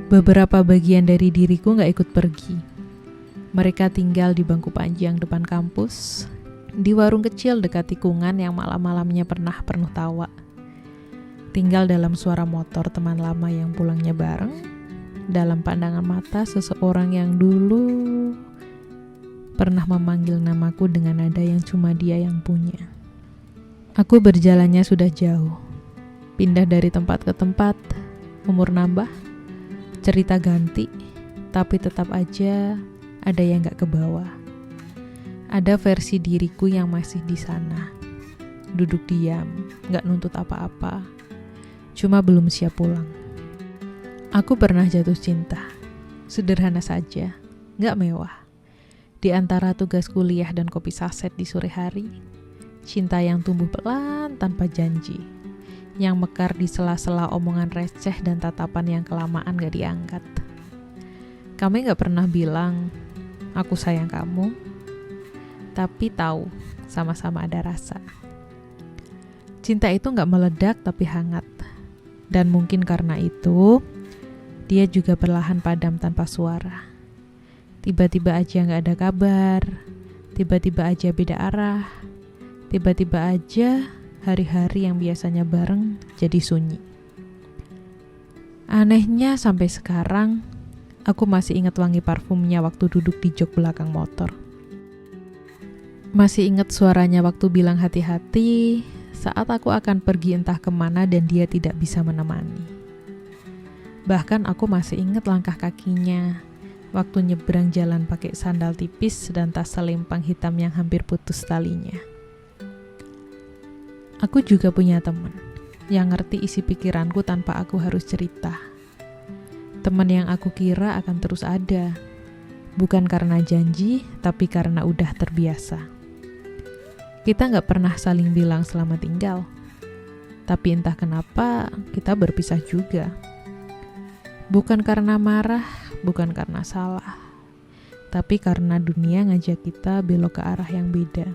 Beberapa bagian dari diriku gak ikut pergi. Mereka tinggal di bangku panjang depan kampus, di warung kecil dekat tikungan yang malam-malamnya pernah penuh tawa. Tinggal dalam suara motor teman lama yang pulangnya bareng, dalam pandangan mata seseorang yang dulu pernah memanggil namaku dengan nada yang cuma dia yang punya. Aku berjalannya sudah jauh, pindah dari tempat ke tempat, umur nambah, cerita ganti, tapi tetap aja ada yang gak kebawa. Ada versi diriku yang masih di sana, duduk diam, gak nuntut apa-apa, cuma belum siap pulang. Aku pernah jatuh cinta, sederhana saja, gak mewah. Di antara tugas kuliah dan kopi saset di sore hari, cinta yang tumbuh pelan tanpa janji, yang mekar di sela-sela omongan receh dan tatapan yang kelamaan gak diangkat. Kami gak pernah bilang, aku sayang kamu, tapi tahu sama-sama ada rasa. Cinta itu gak meledak tapi hangat, dan mungkin karena itu, dia juga perlahan padam tanpa suara. Tiba-tiba aja gak ada kabar, tiba-tiba aja beda arah, tiba-tiba aja hari-hari yang biasanya bareng jadi sunyi. Anehnya sampai sekarang, aku masih ingat wangi parfumnya waktu duduk di jok belakang motor. Masih ingat suaranya waktu bilang hati-hati saat aku akan pergi entah kemana dan dia tidak bisa menemani. Bahkan aku masih ingat langkah kakinya waktu nyebrang jalan pakai sandal tipis dan tas selempang hitam yang hampir putus talinya. Aku juga punya teman yang ngerti isi pikiranku tanpa aku harus cerita. Teman yang aku kira akan terus ada, bukan karena janji, tapi karena udah terbiasa. Kita gak pernah saling bilang selamat tinggal, tapi entah kenapa kita berpisah juga. Bukan karena marah, bukan karena salah, tapi karena dunia ngajak kita belok ke arah yang beda.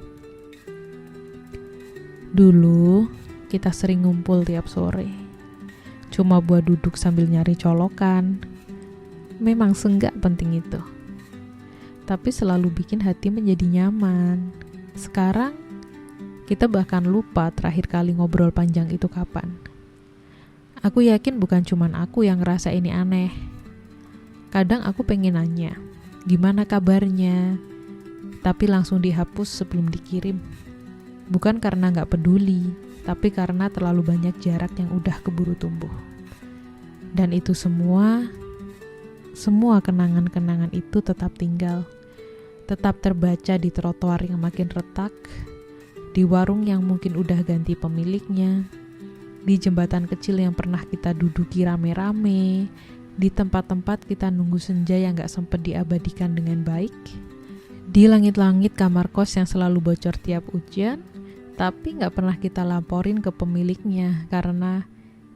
Dulu, kita sering ngumpul tiap sore, cuma buat duduk sambil nyari colokan. Memang senggak penting itu, tapi selalu bikin hati menjadi nyaman. Sekarang, kita bahkan lupa terakhir kali ngobrol panjang itu kapan. Aku yakin bukan cuman aku yang ngerasa ini aneh. Kadang aku pengen nanya, gimana kabarnya? Tapi langsung dihapus sebelum dikirim. Bukan karena gak peduli, tapi karena terlalu banyak jarak yang udah keburu tumbuh. Dan itu semua kenangan-kenangan itu tetap tinggal. Tetap terbaca di trotoar yang makin retak, di warung yang mungkin udah ganti pemiliknya, di jembatan kecil yang pernah kita duduki rame-rame, di tempat-tempat kita nunggu senja yang gak sempet diabadikan dengan baik, di langit-langit kamar kos yang selalu bocor tiap hujan, tapi gak pernah kita laporin ke pemiliknya karena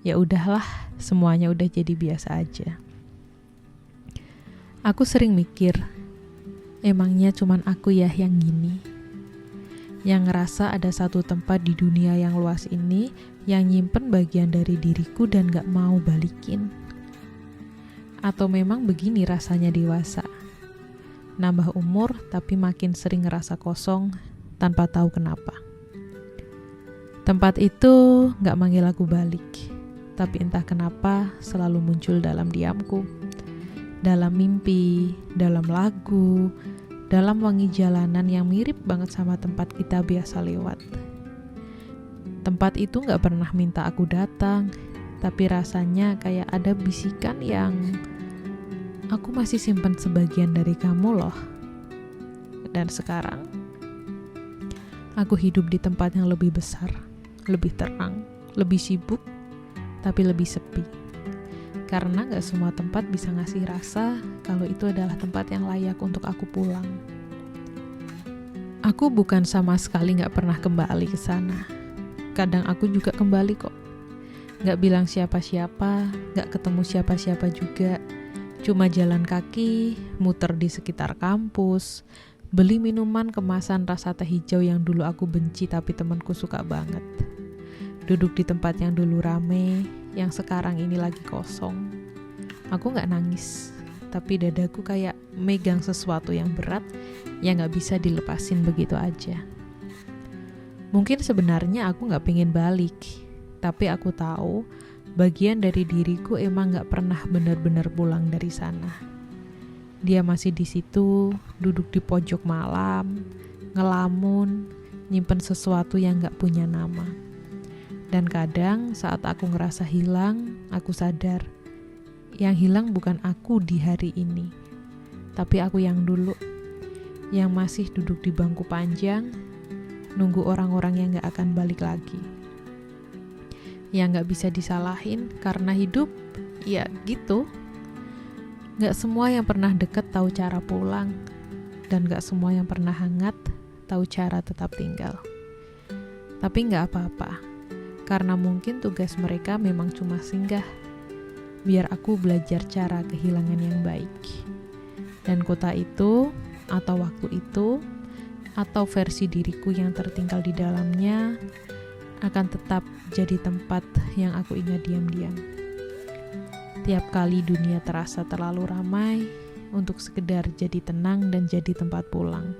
ya udahlah, semuanya udah jadi biasa aja. Aku sering mikir, emangnya cuman aku ya yang gini? Yang ngerasa ada satu tempat di dunia yang luas ini yang nyimpen bagian dari diriku dan gak mau balikin. Atau memang begini rasanya dewasa? Nambah umur tapi makin sering ngerasa kosong tanpa tahu kenapa. Tempat itu gak manggil aku balik, tapi entah kenapa selalu muncul dalam diamku, dalam mimpi, dalam lagu, dalam wangi jalanan yang mirip banget sama tempat kita biasa lewat. Tempat itu gak pernah minta aku datang, tapi rasanya kayak ada bisikan yang aku masih simpan sebagian dari kamu loh. Dan sekarang, aku hidup di tempat yang lebih besar, lebih terang, lebih sibuk, tapi lebih sepi. Karena gak semua tempat bisa ngasih rasa kalau itu adalah tempat yang layak untuk aku pulang. Aku bukan sama sekali gak pernah kembali ke sana. Kadang aku juga kembali kok. Gak bilang siapa-siapa, gak ketemu siapa-siapa juga. Cuma jalan kaki, muter di sekitar kampus, beli minuman kemasan rasa teh hijau yang dulu aku benci tapi temanku suka banget. Duduk di tempat yang dulu rame, yang sekarang ini lagi kosong. Aku gak nangis, tapi dadaku kayak megang sesuatu yang berat yang gak bisa dilepasin begitu aja. Mungkin sebenarnya aku gak pengen balik, tapi aku tahu bagian dari diriku emang gak pernah benar-benar pulang dari sana. Dia masih di situ, duduk di pojok malam, ngelamun, nyimpen sesuatu yang gak punya nama. Dan kadang saat aku ngerasa hilang, aku sadar yang hilang bukan aku di hari ini, tapi aku yang dulu, yang masih duduk di bangku panjang, nunggu orang-orang yang gak akan balik lagi. Yang gak bisa disalahin karena hidup, ya gitu. Gak semua yang pernah deket tahu cara pulang, dan gak semua yang pernah hangat tahu cara tetap tinggal. Tapi gak apa-apa, karena mungkin tugas mereka memang cuma singgah, biar aku belajar cara kehilangan yang baik. Dan kota itu, atau waktu itu, atau versi diriku yang tertinggal di dalamnya, akan tetap jadi tempat yang aku ingat diam-diam. Tiap kali dunia terasa terlalu ramai, untuk sekedar jadi tenang dan jadi tempat pulang.